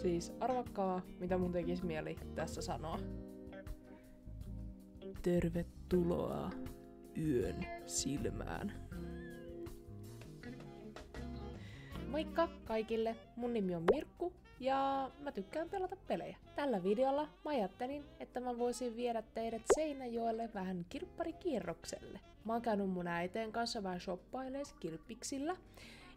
Siis arvakkaa, mitä mun tekisi mieli tässä sanoa. Tervetuloa yön silmään. Moikka kaikille, mun nimi on Mirkku ja mä tykkään pelata pelejä. Tällä videolla mä ajattelin, että mä voisin viedä teidät Seinäjoelle vähän kirpparikierrokselle. Mä oon käynyt mun äiteen kanssa vähän shoppailees kirppiksillä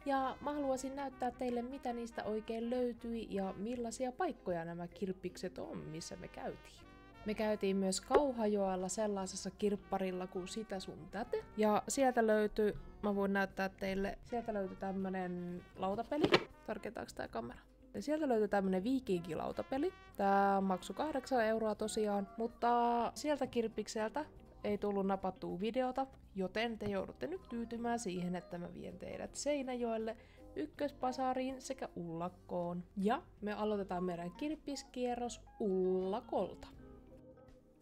ja mä haluaisin näyttää teille, mitä niistä oikein löytyi ja millaisia paikkoja nämä kirppikset on, missä me käytiin. Me käytiin myös Kauhajoella sellaisessa kirpparilla kuin Sitä sun täte. Ja sieltä löytyi, mä voin näyttää teille, sieltä löytyi tämmönen lautapeli. Tarkentaako tää kamera? Ja sieltä löytyi tämmönen viikinkilautapeli. Tää maksoi 8 € tosiaan, mutta sieltä kirppikseltä ei tullut napattua videota, joten te joudutte nyt tyytymään siihen, että mä vien teidät Seinäjoelle, Ykköspasariin sekä Ullakkoon. Ja me aloitetaan meidän kirppiskierros Ullakolta.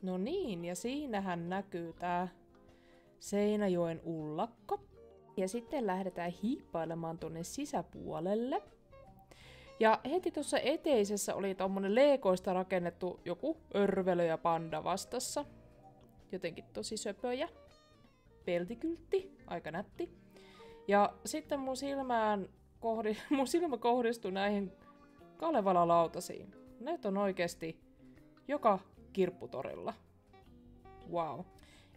No niin, ja siinähän näkyy tää Seinäjoen Ullakko. Ja sitten lähdetään hiippailemaan tonne sisäpuolelle. Ja heti tuossa eteisessä oli tommonen leekoista rakennettu joku örvelö ja panda vastassa. Jotenkin tosi söpöjä. Peltikyltti, aika nätti. Ja sitten mun silmä kohdistui näihin Kalevala-lautasiin. Näitä on oikeesti joka kirpputorilla. Wow.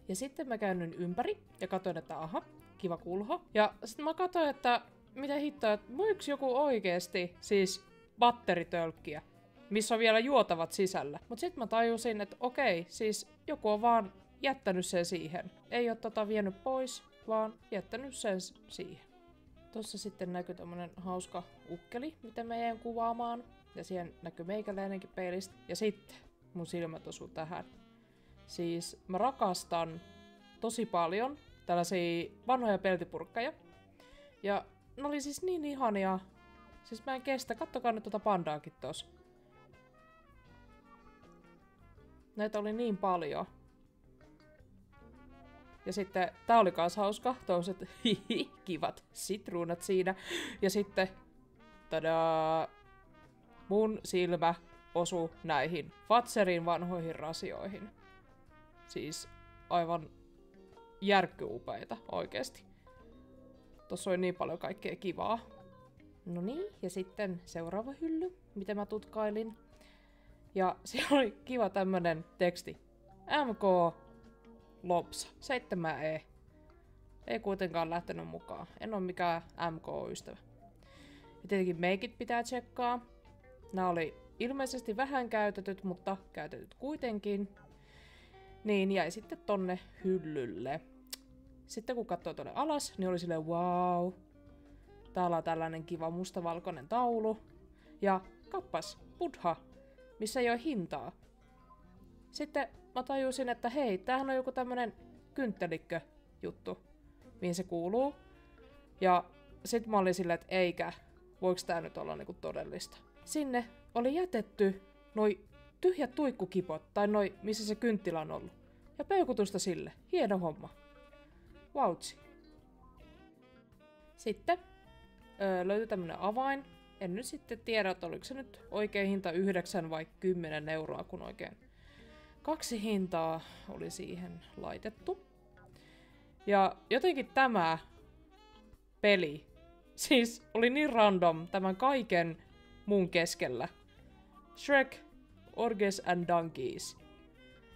Ja sitten mä käännyin ympäri ja katsoin, että aha, kiva kulho. Ja sitten mä katsoin, että mitä hittoa, että voiko joku oikeesti siis batteritölkkiä, missä on vielä juotavat sisällä. Mut sitten mä tajusin, että okei, siis joku on vaan jättänyt sen siihen. Ei oo vienyt pois, vaan jättänyt sen siihen. Tossa sitten näkyy tämmönen hauska ukkeli, mitä mä jäin kuvaamaan. Ja siihen näkyy meikäläinenkin peilistä. Ja sitten mun silmät osuu tähän. Siis mä rakastan tosi paljon tällaisia vanhoja peltipurkkeja. Ja ne oli siis niin ihania. Siis mä en kestä. Kattokaa nyt tuota pandaakin tossa. Näitä oli niin paljon. Ja sitten tää oli kans hauska. Toiset kivat sitruunat siinä. Ja sitten tadaa! Mun silmä osui näihin Fatserin vanhoihin rasioihin. Siis aivan järkkyupeita oikeesti. Tossa oli niin paljon kaikkea kivaa. No niin, ja sitten seuraava hylly, mitä mä tutkailin. Ja siellä oli kiva tämmönen teksti. MK Lopsa, 7E. Ei kuitenkaan lähtenyt mukaan. En oo mikään MK-ystävä. Ja tietenkin meikit pitää tsekkaa. Nää oli ilmeisesti vähän käytetyt, mutta käytetyt kuitenkin. Niin jäi sitten tonne hyllylle. Sitten kun katsoi tonne alas, niin oli silleen wow. Täällä on tällainen kiva mustavalkoinen taulu. Ja kappas, Buddha, missä ei ole hintaa. Sitten mä tajusin, että hei, tämähän on joku tämmönen kynttelikkö juttu, mihin se kuuluu. Ja sit mä olin silleen, että eikä, voiko tää nyt olla niinku todellista. Sinne oli jätetty noi tyhjät tuikkukipot, tai noi, missä se kynttilä on ollut. Ja peukutusta sille. Hieno homma. Vautsi. Sitten löytyi tämmönen avain. En nyt sitten tiedä, että oliko se nyt oikein hinta 9 vai 10 €, kun oikein 2 hintaa oli siihen laitettu. Ja jotenkin tämä peli siis oli niin random tämän kaiken mun keskellä. Shrek, Orges and Donkeys.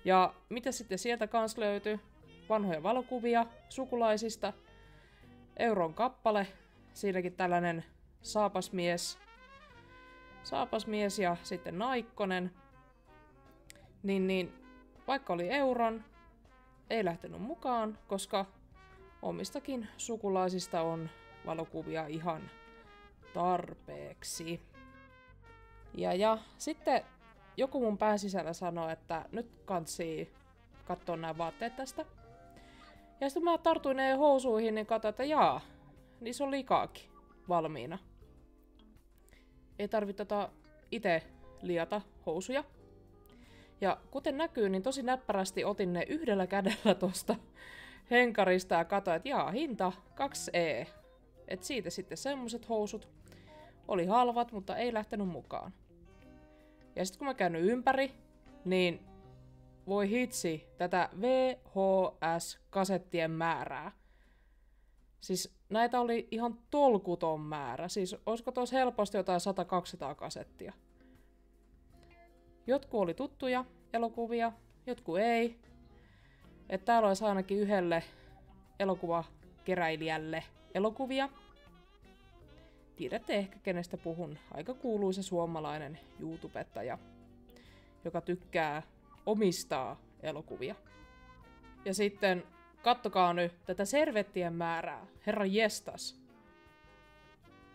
Ja mitä sitten sieltä kans löytyi? Vanhoja valokuvia sukulaisista. Euron kappale. Siinäkin tällainen saapasmies ja sitten naikkonen. Niin vaikka oli euron, ei lähtenyt mukaan, koska omistakin sukulaisista on valokuvia ihan tarpeeksi. Ja sitten joku mun pään sisällä sanoi, että nyt kansii katsoa nämä vaatteet tästä. Ja sitten mä tartuin ne housuihin, niin katsoin, että jaa, niissä on likaakin valmiina. Ei tarvitse itse liata housuja. Ja kuten näkyy, niin tosi näppärästi otin ne yhdellä kädellä tosta henkarista ja katsoin, että jaa, hinta 2 €. Et siitä sitten semmoset housut. Oli halvat, mutta ei lähtenyt mukaan. Ja sitten kun mä käyn ympäri, niin voi hitsi tätä VHS-kasettien määrää. Siis näitä oli ihan tolkuton määrä. Siis olisiko tuossa helposti jotain 100-200 kasettia. Jotkut oli tuttuja elokuvia, jotkut ei. Että täällä olisi ainakin yhdelle elokuvakeräilijälle elokuvia. Tiedätte ehkä kenestä puhun. Aika kuuluisa suomalainen YouTubettaja, joka tykkää omistaa elokuvia. Ja sitten kattokaa nyt tätä servettien määrää. Herra jestas.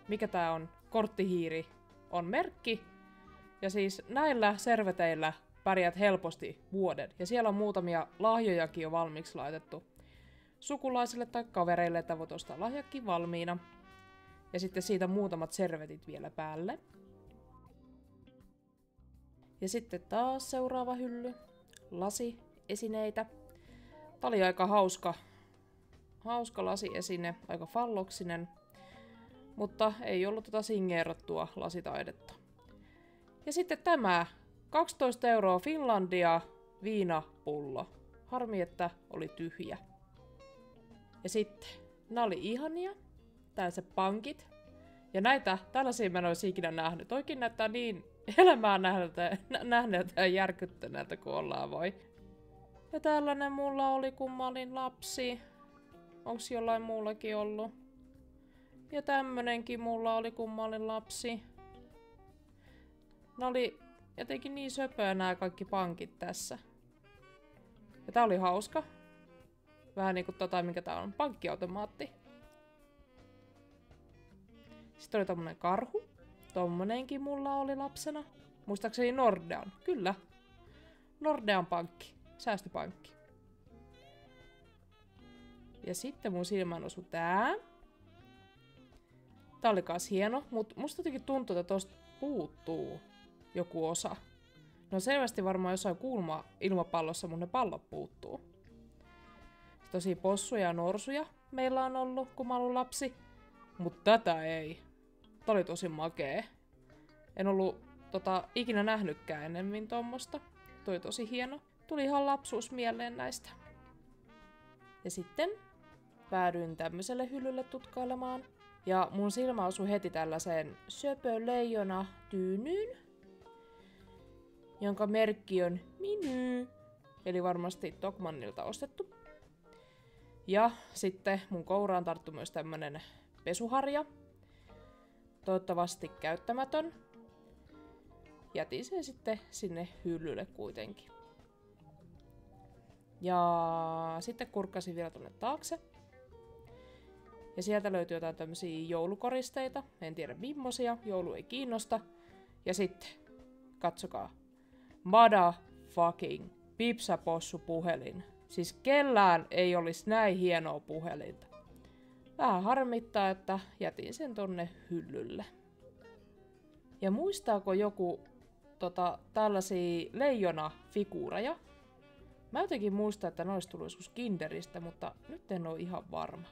Mikä tää on? Korttihiiri on merkki. Ja siis näillä serveteillä pärjät helposti vuoden. Ja siellä on muutamia lahjojakin jo valmiiksi laitettu sukulaisille tai kavereille, että voit ostaa lahjakin valmiina. Ja sitten siitä muutamat servetit vielä päälle. Ja sitten taas seuraava hylly. Lasiesineitä. Tää oli aika hauska lasiesine, aika falloksinen. Mutta ei ollut signeerattua lasitaidetta. Ja sitten tämä 12 € Finlandia viinapullo. Harmi, että oli tyhjä. Ja sitten, nämä oli ihania. Tällaiset pankit. Ja näitä, tällaisia mä en olisi ikinä nähnyt. Oikein näyttää niin elämää nähneeltä ja järkyttäneeltä kuin ollaan voi. Ja tällainen mulla oli, kun mä olin lapsi. Onks jollain muullakin ollut? Ja tämmönenkin mulla oli, kun mä olin lapsi. Ne oli jotenkin niin söpöä nämä kaikki pankit tässä. Ja tää oli hauska. Vähän niinku mikä tää on, pankkiautomaatti. Sitten oli tommonen karhu. Tommonenkin mulla oli lapsena. Muistaakseni Nordean. Kyllä. Nordean pankki. Säästöpankki. Ja sitten mun silmään osui tää. Tää oli kans hieno, mut musta jotenkin tuntuu, että tosta puuttuu joku osa. No selvästi varmaan jossain ilmapallossa mun ne pallot puuttuu. Tosi possuja ja norsuja meillä on ollut, kun mä oon ollut lapsi. Mut tätä ei. Tää oli tosi makee. En ollut ikinä nähnytkään ennemmin tommosta. Toi tosi hieno. Tuli ihan lapsuus mieleen näistä. Ja sitten päädyin tämmöiselle hyllylle tutkailemaan. Ja mun silmä osui heti tällaiseen söpöleijona tyynyyn, jonka merkki on Miny, eli varmasti Tokmannilta ostettu. Ja sitten mun kouraan tarttui myös tämmönen pesuharja, toivottavasti käyttämätön. Jätin sen sitten sinne hyllylle kuitenkin. Ja sitten kurkkasin vielä tonne taakse. Ja sieltä löytyy jotain tämmösiä joulukoristeita. En tiedä mimmosia, joulu ei kiinnosta. Ja sitten, katsokaa. Motherfucking Pipsapossu-puhelin. Siis kellään ei olisi näin hienoa puhelinta. Vähän harmittaa, että jätin sen tonne hyllylle. Ja muistaako joku tällaisia leijona-figuureja? Mä jotenkin muistan, että noista tuli joskus Kinderistä, mutta nyt en ole ihan varma.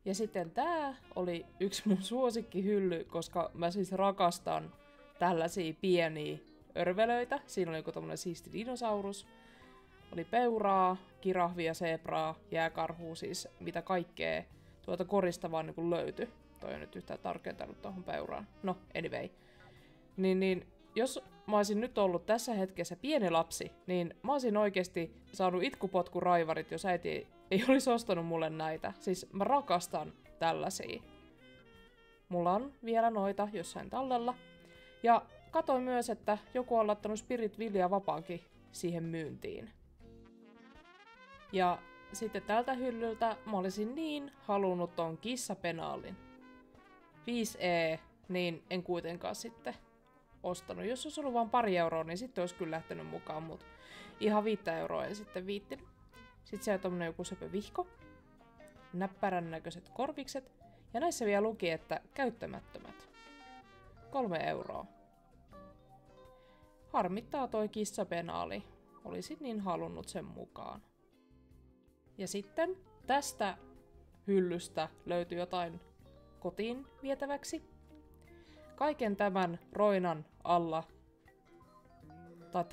Ja sitten tää oli yksi mun suosikkihylly, koska mä siis rakastan tällaisia pieniä örvelöitä. Siinä oli joku tommonen siisti dinosaurus. Oli peuraa, kirahvia, zebraa, jääkarhua, siis mitä kaikkea tuolta korista vaan niin löytyi. Toi on nyt yhtään tarkentanut tuohon peuraan. No, anyway. Niin, jos mä olisin nyt ollut tässä hetkessä pieni lapsi, niin mä olisin oikeesti saanut itkupotkuraivarit, jos äiti ei olisi ostanut mulle näitä. Siis mä rakastan tällaisia. Mulla on vielä noita jossain tallella. Ja katoin myös, että joku on laittanut Spirit Vilja vapaankin siihen myyntiin. Ja sitten tältä hyllyltä mä olisin niin halunnut ton kissapenaalin. 5E, niin en kuitenkaan sitten ostanut. Jos olisi ollut vain pari euroa, niin sitten olisi kyllä lähtenyt mukaan, mutta ihan 5 euroa en sitten viittinyt. Sitten siellä on tommonen joku söpö vihko, näppärän näköiset korvikset, ja näissä vielä luki, että käyttämättömät. 3 euroa. Harmittaa toi kissapenaali. Olisin niin halunnut sen mukaan. Ja sitten tästä hyllystä löytyi jotain kotiin vietäväksi. kaiken tämän roinan alla, tai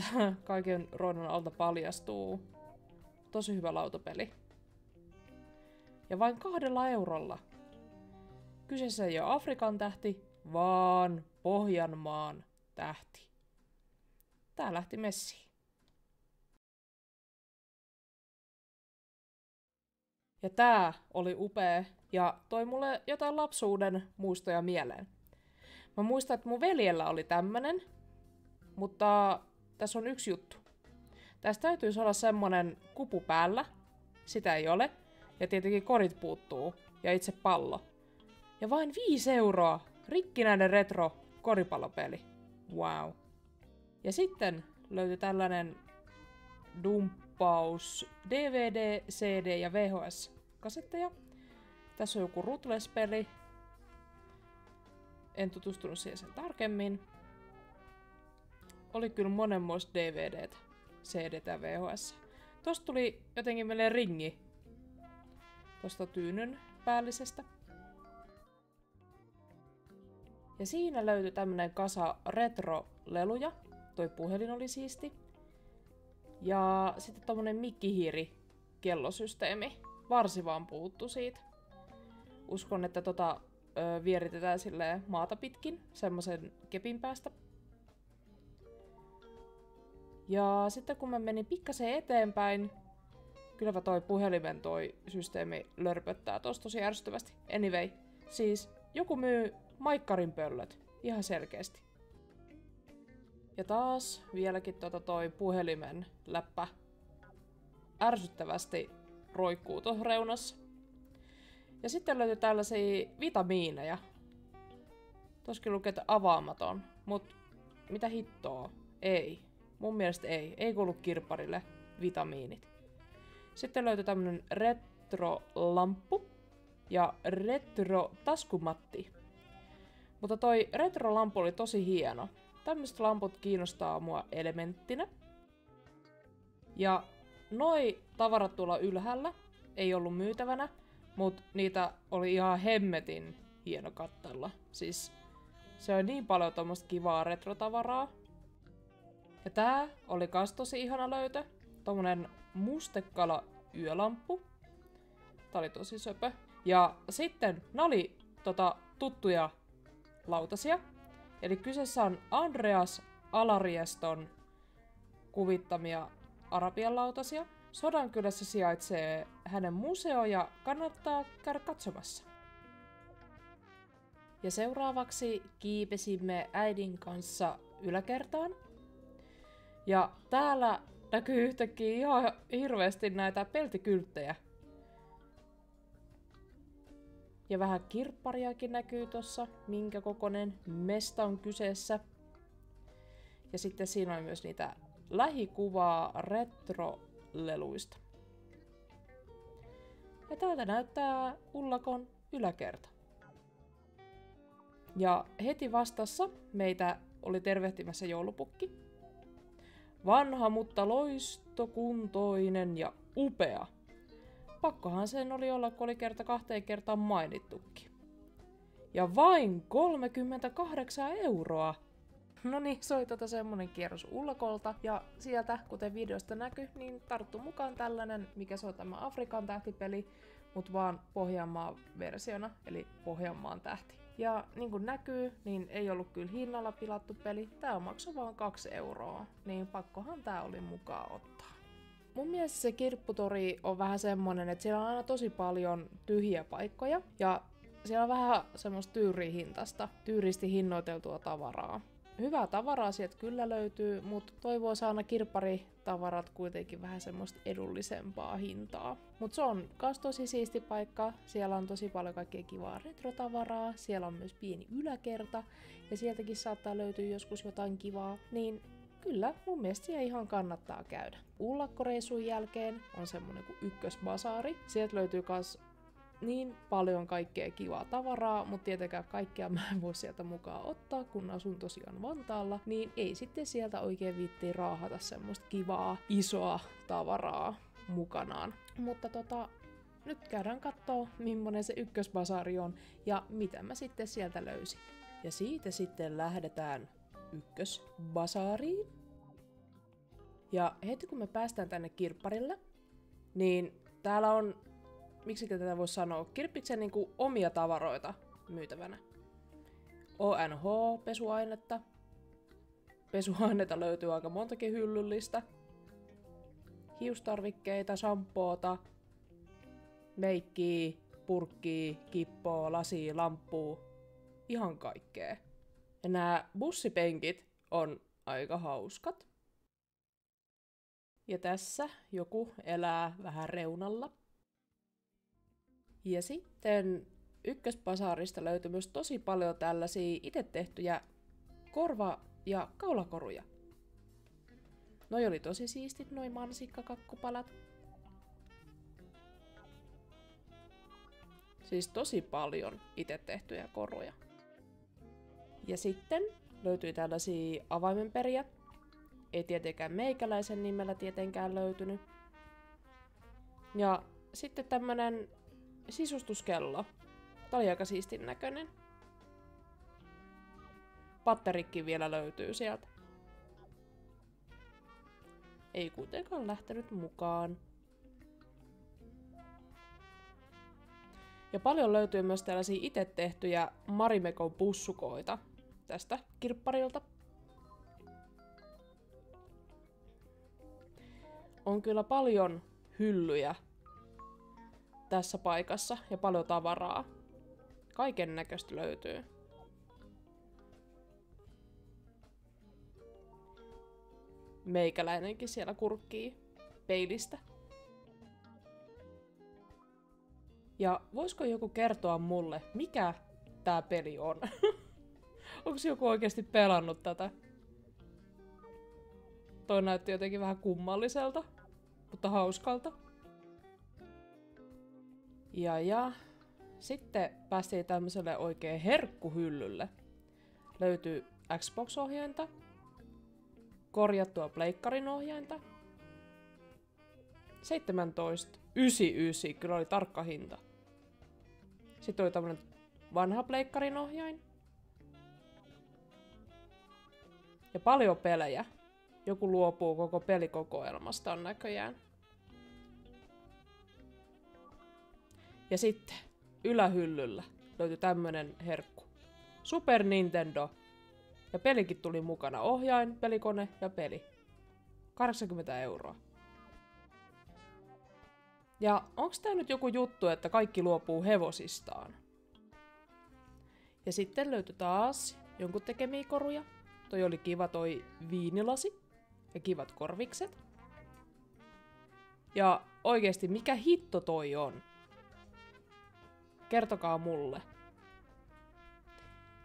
kaiken roinan alta paljastuu tosi hyvä lautapeli. Ja vain 2 eurolla. Kyseessä ei ole Afrikan tähti, vaan Pohjanmaan tähti. Tää lähti messiin. Ja tää oli upea ja toi mulle jotain lapsuuden muistoja mieleen. Mä muistan, että mun veljellä oli tämmönen, mutta tässä on yksi juttu. Tästä täytyisi olla semmonen kupu päällä, sitä ei ole, ja tietenkin korit puuttuu, ja itse pallo. Ja vain 5 euroa, rikkinäinen retro koripallopeli. Wow. Ja sitten löytyi tällainen dumppaus DVD, CD ja VHS-kasetteja. Tässä on joku Ruthless-peli. En tutustunut siihen sen tarkemmin. Oli kyllä monenmoista DVDtä, CDtä ja VHS. Tosta tuli jotenkin meille ringi. Tosta tyynyn päällisestä. Ja siinä löytyi tämmönen kasa retro-leluja. Toi puhelin oli siisti. Ja sitten tommonen mikkihiiri kellosysteemi. Varsi vaan puuttu siitä. Uskon, että vieritetään silleen maata pitkin, semmosen kepin päästä. Ja sitten kun mä menin pikkasen eteenpäin, kylläpä toi systeemi lörpöttää tosta tosi ärsyttävästi. Anyway, siis joku myy maikkarin pöllöt, ihan selkeästi. Ja taas vieläkin toi puhelimen läppä ärsyttävästi roikkuu tuossa reunassa. Ja sitten löytyy tällaisia vitamiineja. Toskin lukee, että avaamaton, mut mitä hittoa? Ei. Mun mielestä ei. Ei kuulu kirpparille vitamiinit. Sitten löytyy tämmönen retrolamppu ja retro-taskumatti. Mutta toi retrolamppu oli tosi hieno. Tämmöiset lamput kiinnostaa mua elementtinä. Ja noi tavarat tuolla ylhäällä ei ollut myytävänä, mut niitä oli ihan hemmetin hieno kattella. Siis se on niin paljon tommoista kivaa retrotavaraa. Ja tää oli kans tosi ihana löytö. Tommonen mustekala yölamppu. Tää oli tosi söpö. Ja sitten nää oli tuttuja lautasia. Eli kyseessä on Andreas Alarieston kuvittamia arabian lautasia. Sodankylässä sijaitsee hänen museo ja kannattaa käydä katsomassa. Ja seuraavaksi kiipesimme äidin kanssa yläkertaan. Ja täällä näkyy yhtäkkiä ihan hirveästi näitä peltikylttejä. Ja vähän kirppariakin näkyy tossa, minkä kokoinen mesta on kyseessä. Ja sitten siinä on myös niitä lähikuvaa retroleluista. Ja täältä näyttää Ullakon yläkerta. Ja heti vastassa meitä oli tervehtimässä joulupukki. Vanha, mutta loistokuntoinen ja upea. Pakkohan sen oli olla, kun oli kerta 2 kertaan mainittukin. Ja vain 38 euroa! No niin, se oli semmonen kierros Ullakolta. Ja sieltä, kuten videosta näkyy, niin tarttu mukaan tällainen, mikä se on tämä Afrikan tähtipeli, mut vaan Pohjanmaan versiona, eli Pohjanmaan tähti. Ja niin kuin näkyy, niin ei ollut kyllä hinnalla pilattu peli. Tää maksoi vaan 2 euroa, niin pakkohan tää oli mukaan ottaa. Mun mielestä se kirpputori on vähän semmonen, että siellä on aina tosi paljon tyhjiä paikkoja. Ja siellä on vähän semmoista tyyristi hinnoiteltua tavaraa. Hyvää tavaraa sieltä kyllä löytyy, mutta toivoisi aina kirpparitavarat kuitenkin vähän semmoista edullisempaa hintaa. Mutta se on kans tosi siisti paikka, siellä on tosi paljon kaikkea kivaa retrotavaraa, siellä on myös pieni yläkerta ja sieltäkin saattaa löytyä joskus jotain kivaa, niin kyllä mun mielestä siellä ihan kannattaa käydä. Ullakkoreissun jälkeen on semmonen kuin ykkösbasaari, sieltä löytyy kans niin paljon kaikkea kivaa tavaraa, mutta tietenkään kaikkea mä en voi sieltä mukaan ottaa, kun asun tosiaan Vantaalla, niin ei sitten sieltä oikein viittiin raahata semmoista kivaa, isoa tavaraa mukanaan. Mutta nyt käydään kattoo, millainen se ykkösbasaari on ja mitä mä sitten sieltä löysin. Ja siitä sitten lähdetään ykkösbasaariin. Ja heti kun me päästään tänne kirpparille, niin täällä on, miksi tätä voisi sanoa, kirppiksen niinku omia tavaroita myytävänä. ONH-pesuainetta. Pesuaineita löytyy aika montakin hyllyllistä. Hiustarvikkeita, shampoota, meikkiä, purkkiä, kippoa, lasia, lamppua. Ihan kaikkea. Ja nämä bussipenkit on aika hauskat. Ja tässä joku elää vähän reunalla. Ja sitten ykkösbasaarista löytyi myös tosi paljon tällaisia itse tehtyjä korva- ja kaulakoruja. Noi oli tosi siistit, noi mansikkakakkupalat. Siis tosi paljon itse tehtyjä koruja. Ja sitten löytyi tällaisia avaimenperiä. Ei tietenkään meikäläisen nimellä tietenkään löytynyt. Ja sitten tämmönen sisustuskello. Tää oli aika siistin näköinen. Patterikki vielä löytyy sieltä. Ei kuitenkaan lähtenyt mukaan. Ja paljon löytyy myös tällaisia itse tehtyjä Marimekon pussukoita tästä kirpparilta. On kyllä paljon hyllyjä tässä paikassa ja paljon tavaraa. Kaiken näköistä löytyy. Meikäläinenkin siellä kurkkii peilistä. Ja voisiko joku kertoa mulle, mikä tää peli on? Onko joku oikeasti pelannut tätä? Toi näytti jotenkin vähän kummalliselta, mutta hauskalta. Ja sitten päästiin tämmöiselle oikein herkkuhyllylle. Löytyy Xbox-ohjainta, korjattua pleikkarin ohjainta, 17,99, kyllä oli tarkka hinta. Sitten oli tämmönen vanha pleikkarin ohjain. Ja paljon pelejä. Joku luopuu koko pelikokoelmasta on näköjään. Ja sitten ylähyllyllä löytyi tämmönen herkku. Super Nintendo. Ja pelikin tuli mukana. Ohjain, pelikone ja peli. 80 €. Ja onks tää nyt joku juttu, että kaikki luopuu hevosistaan? Ja sitten löytyi taas jonkun tekemiä koruja. Toi oli kiva toi viinilasi ja kivat korvikset. Ja oikeesti mikä hitto toi on? Kertokaa mulle.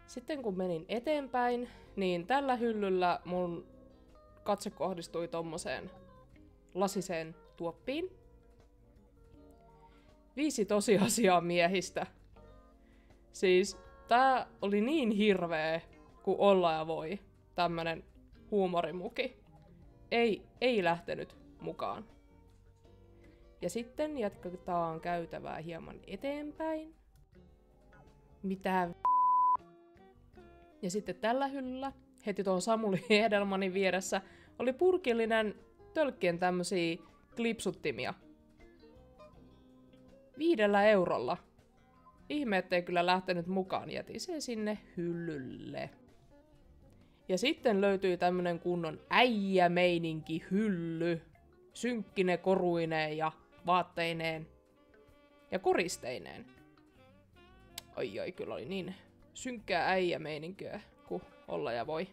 Sitten kun menin eteenpäin, niin tällä hyllyllä mun katse kohdistui tommoseen lasiseen tuoppiin. 5 tosiasiaa miehistä. Siis tää oli niin hirveä kuin olla ja voi. Tämmönen huumorimuki. Ei lähtenyt mukaan. Ja sitten jatketaan käytävää hieman eteenpäin. Mitä Ja sitten tällä hyllyllä, heti tuon Samuli Edelmanin vieressä, oli purkillinen tölkkien tämmösiä klipsuttimia. 5 €. Ihme, ettei kyllä lähtenyt mukaan, jätin sen sinne hyllylle. Ja sitten löytyi tämmönen kunnon äijämeininki hylly. Synkkine koruineen ja vaatteineen. Ja koristeineen. Ai, kyllä oli niin synkkää äijämeininkiä kuin olla ja voi.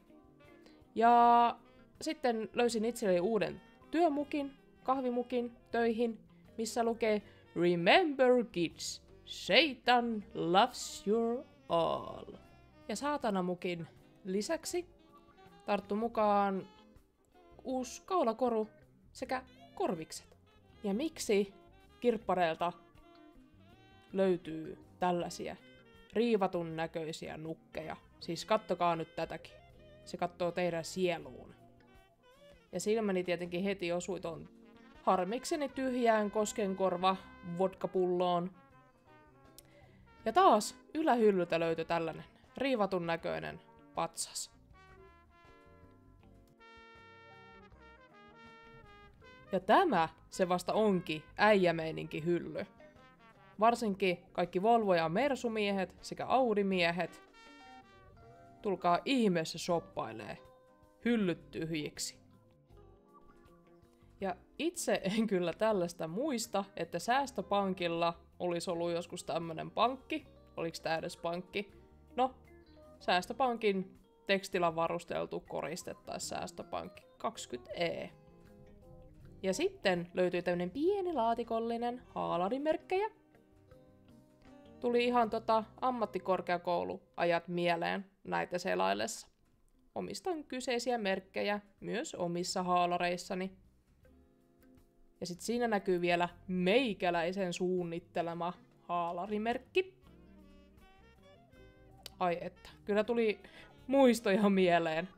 Ja sitten löysin itselleni uuden työmukin, kahvimukin töihin, missä lukee Remember kids, Satan loves you all. Ja saatanamukin lisäksi tarttu mukaan uusi kaulakoru sekä korvikset. Ja miksi kirppareilta löytyy tällaisia riivatun näköisiä nukkeja? Siis kattokaa nyt tätäkin. Se kattoo teidän sieluun. Ja silmäni tietenkin heti osui ton harmikseni tyhjään koskenkorva vodkapulloon. Ja taas ylähyllyltä löytyi tällainen riivatun näköinen patsas. Ja tämä se vasta onkin äijämeininki hylly. Varsinkin kaikki Volvo- ja Mersu-miehet sekä Audi-miehet. Tulkaa ihmeessä shoppailee. Hyllyt tyhjiksi. Ja itse en kyllä tällaista muista, että Säästöpankilla olisi ollut joskus tämmönen pankki. Oliks tää edes pankki? No, Säästöpankin tekstillä varusteltu koriste tai Säästöpankki 20E. Ja sitten löytyi tämmönen pieni laatikollinen haalarimerkkejä. Tuli ihan ammattikorkeakouluajat mieleen näitä selaillessa. Omistan kyseisiä merkkejä myös omissa haalareissani. Ja sit siinä näkyy vielä meikäläisen suunnittelema haalarimerkki. Ai että, kyllä tuli muistoja mieleen.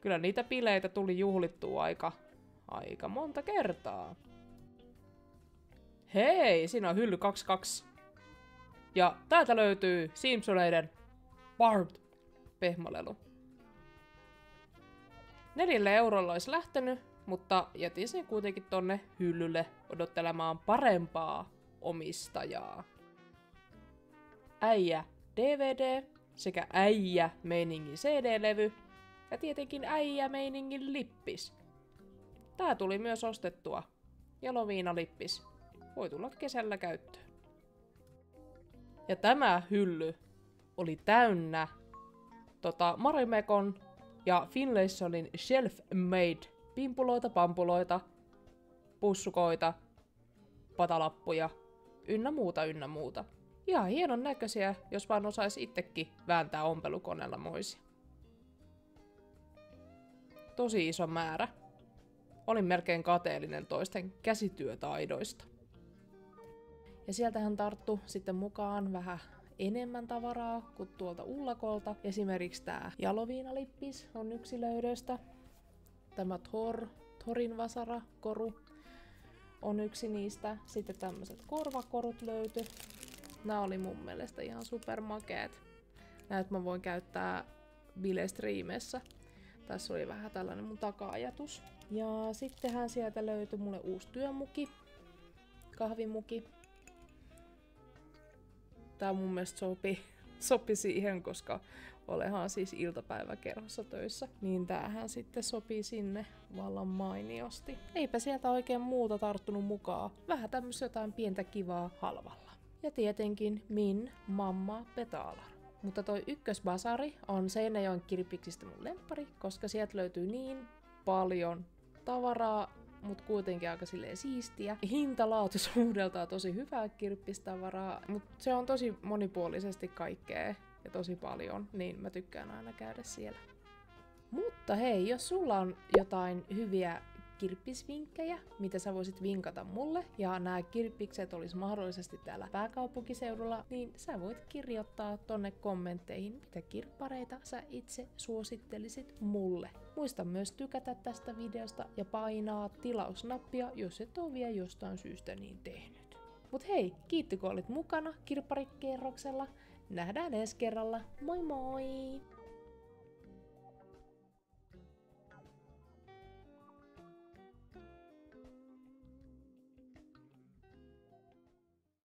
Kyllä niitä bileitä tuli juhlittua aika monta kertaa. Hei, siinä on hylly 22. Ja täältä löytyy Simpsoneiden Barbed pehmolelu. 4 eurolla olisi lähtenyt, mutta jätin sen kuitenkin tonne hyllylle odottelemaan parempaa omistajaa. Äijä DVD sekä äijä meiningin CD-levy ja tietenkin äijä meiningin lippis. Tää tuli myös ostettua. Jaloviinalippis. Voi tulla kesällä käyttöön. Ja tämä hylly oli täynnä Marimekon ja Finlaysonin Shelf-Made pimpuloita, pampuloita, pussukoita, patalappuja, ynnä muuta. Ihan hienon näköisiä, jos vaan osais itsekin vääntää ompelukoneella moisia. Tosi iso määrä. Olin melkein kateellinen toisten käsityötaidoista. Ja sieltähän tarttu sitten mukaan vähän enemmän tavaraa kuin tuolta Ullakolta. Esimerkiksi tää jaloviinalippis on yksi löydöstä. Tämä Thorin vasarakoru on yksi niistä. Sitten tämmöiset korvakorut löytyi. Nää oli mun mielestä ihan supermakeet. Näet mä voin käyttää bilestriimessä. Tässä oli vähän tällainen mun taka-ajatus. Ja sittenhän sieltä löytyi mulle uusi työmuki. Kahvimuki. Tää mun mielestä sopi siihen, koska olehan siis iltapäiväkerhossa töissä. Niin tämähän sitten sopii sinne vallan mainiosti. Eipä sieltä oikein muuta tarttunut mukaan. Vähän tämmöistä jotain pientä kivaa halvalla. Ja tietenkin min mamma betalar. Mutta toi ykkösbasari on Seinäjoen kirppiksistä mun lemppari, koska sieltä löytyy niin paljon tavaraa, mut kuitenkin aika silleen siistiä. Hinta-laatuisuudeltaan tosi hyvää kirppistavaraa, mut se on tosi monipuolisesti kaikkea ja tosi paljon, niin mä tykkään aina käydä siellä. Mutta hei, jos sulla on jotain hyviä kirppisvinkkejä, mitä sä voisit vinkata mulle, ja nämä kirppikset olisi mahdollisesti täällä pääkaupunkiseudulla, niin sä voit kirjoittaa tonne kommentteihin, mitä kirppareita sä itse suosittelisit mulle. Muista myös tykätä tästä videosta ja painaa tilausnappia, jos et ole vielä jostain syystä niin tehnyt. Mut hei, kiitti kun olit mukana kirpparikierroksella. Nähdään ensi kerralla. Moi moi!